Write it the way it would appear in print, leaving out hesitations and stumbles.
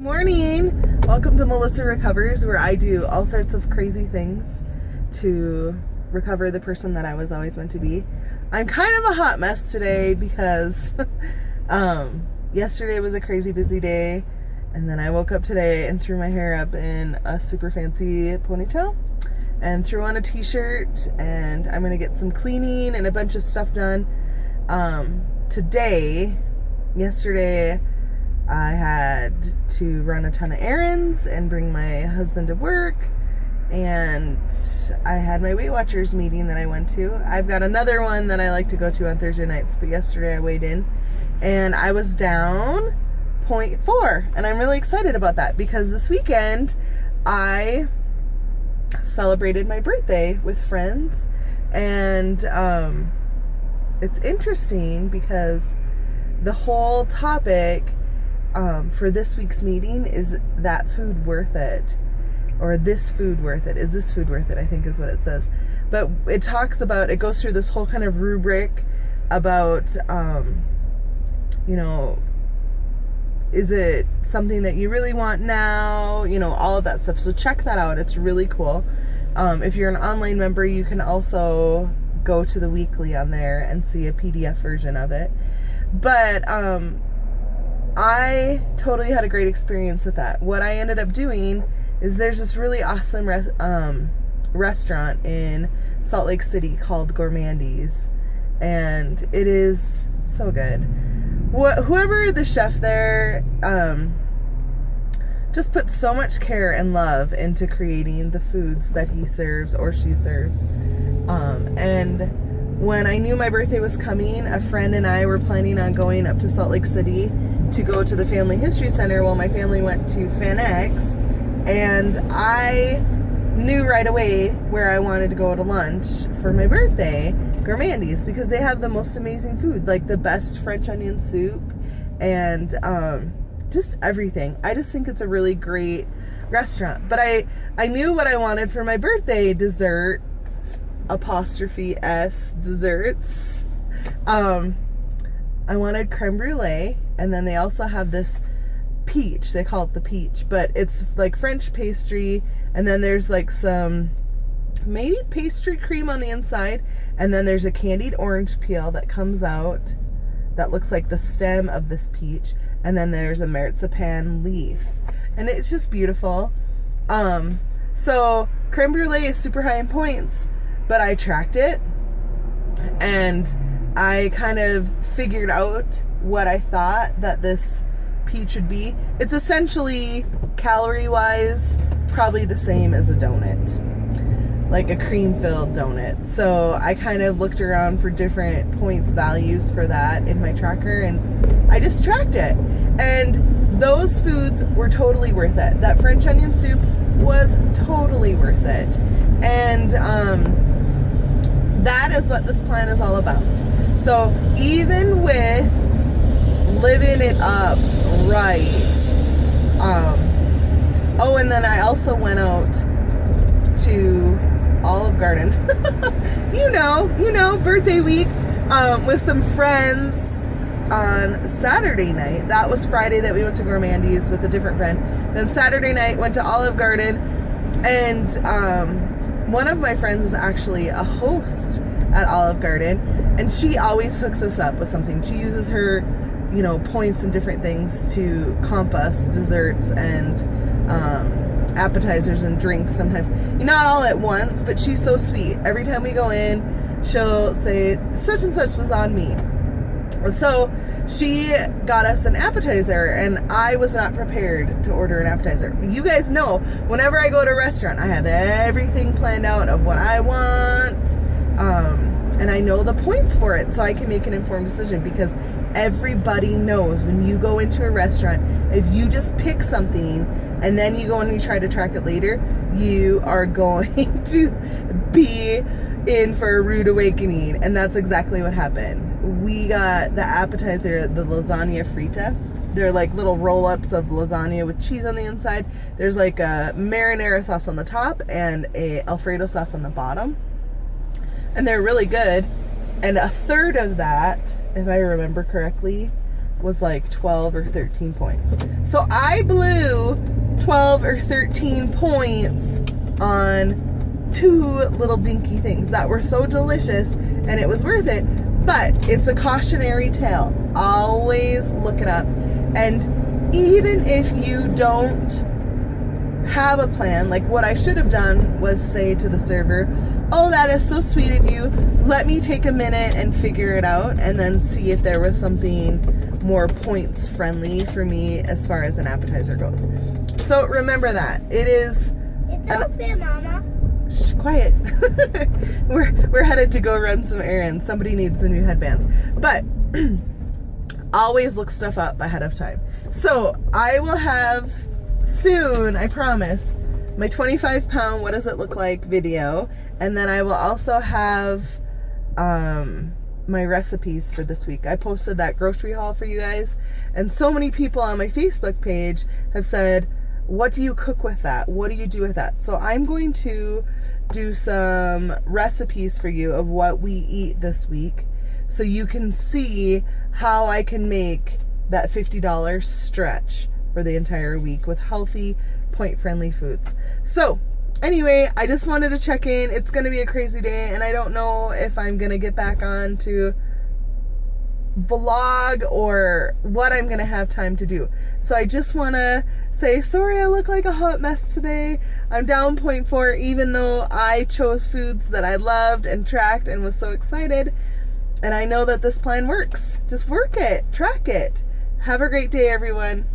Morning! Welcome to Melissa Recovers, where I do all sorts of crazy things to recover the person that I was always meant to be. I'm kind of a hot mess today because yesterday was a crazy busy day, and then I woke up today and threw my hair up in a super fancy ponytail and threw on a t-shirt, and I'm gonna get some cleaning and a bunch of stuff done today. Yesterday I had to run a ton of errands and bring my husband to work, and I had my Weight Watchers meeting that I went to. I've got another one that I like to go to on Thursday nights, but yesterday I weighed in and I was down 0.4, and I'm really excited about that because this weekend I celebrated my birthday with friends, and it's interesting because the whole topic for this week's meeting is that food worth it, or this food worth it, is this food worth it, I think is what it says. But it talks about, it goes through this whole kind of rubric about is it something that you really want now, all of that stuff. So check that out, it's really cool. If you're an online member, you can also go to the weekly on there and see a PDF version of it. But I totally had a great experience with that. What I ended up doing is there's this really awesome restaurant in Salt Lake City called Gourmandi's, and it is so good. Whoever the chef there just puts so much care and love into creating the foods that he serves or she serves. And when I knew my birthday was coming, a friend and I were planning on going up to Salt Lake City to go to the Family History Center while my family went to FanX, and I knew right away where I wanted to go to lunch for my birthday, Gourmandi's, because they have the most amazing food, like the best French onion soup and just everything. I just think it's a really great restaurant. But I knew what I wanted for my birthday dessert, '(s) desserts. I wanted creme brulee, and then they also have this peach. They call it the peach, but it's like French pastry, and then there's like some maybe pastry cream on the inside, and then there's a candied orange peel that comes out that looks like the stem of this peach, and then there's a marzipan leaf, and it's just beautiful. So creme brulee is super high in points, but I tracked it and I kind of figured out what I thought that this peach would be. It's essentially, calorie-wise, probably the same as a donut, like a cream-filled donut. So I kind of looked around for different points values for that in my tracker, and I just tracked it. And those foods were totally worth it. That French onion soup was totally worth it. And that is what this plan is all about. So even with living it up right, oh, and then I also went out to Olive Garden, birthday week, with some friends on Saturday night. That was Friday that we went to Gourmandi's with a different friend. Then Saturday night went to Olive Garden, and one of my friends is actually a host at Olive Garden, and she always hooks us up with something. She uses her, points and different things to comp us desserts and appetizers and drinks sometimes. Not all at once, but she's so sweet. Every time we go in, she'll say, such and such is on me. So she got us an appetizer, and I was not prepared to order an appetizer. You guys know, whenever I go to a restaurant, I have everything planned out of what I want, and I know the points for it, so I can make an informed decision, because everybody knows when you go into a restaurant, if you just pick something and then you go and you try to track it later, you are going to be in for a rude awakening. And that's exactly what happened. We got the appetizer, the lasagna frita. They're like little roll-ups of lasagna with cheese on the inside. There's like a marinara sauce on the top and a Alfredo sauce on the bottom. And they're really good. And a third of that, if I remember correctly, was like 12 or 13 points. So I blew 12 or 13 points on 2 little dinky things that were so delicious, and it was worth it. But it's a cautionary tale. Always look it up. And even if you don't have a plan, like what I should have done was say to the server, oh, that is so sweet of you. Let me take a minute and figure it out, and then see if there was something more points friendly for me as far as an appetizer goes. So remember that. It is... It's open, Mama. Shh, quiet. We're headed to go run some errands. Somebody needs some new headbands. But always look stuff up ahead of time. So I will have soon, I promise, my 25 pound what does it look like video. And then I will also have my recipes for this week. I posted that grocery haul for you guys, and so many people on my Facebook page have said, what do you cook with that? What do you do with that? So I'm going to do some recipes for you of what we eat this week, so you can see how I can make that $50 stretch for the entire week with healthy, point-friendly foods. So anyway, I just wanted to check in. It's going to be a crazy day, and I don't know if I'm going to get back on to vlog or what I'm going to have time to do. So I just want to say, sorry I look like a hot mess today. I'm down 0.4, even though I chose foods that I loved and tracked and was so excited. And I know that this plan works. Just work it. Track it. Have a great day, everyone.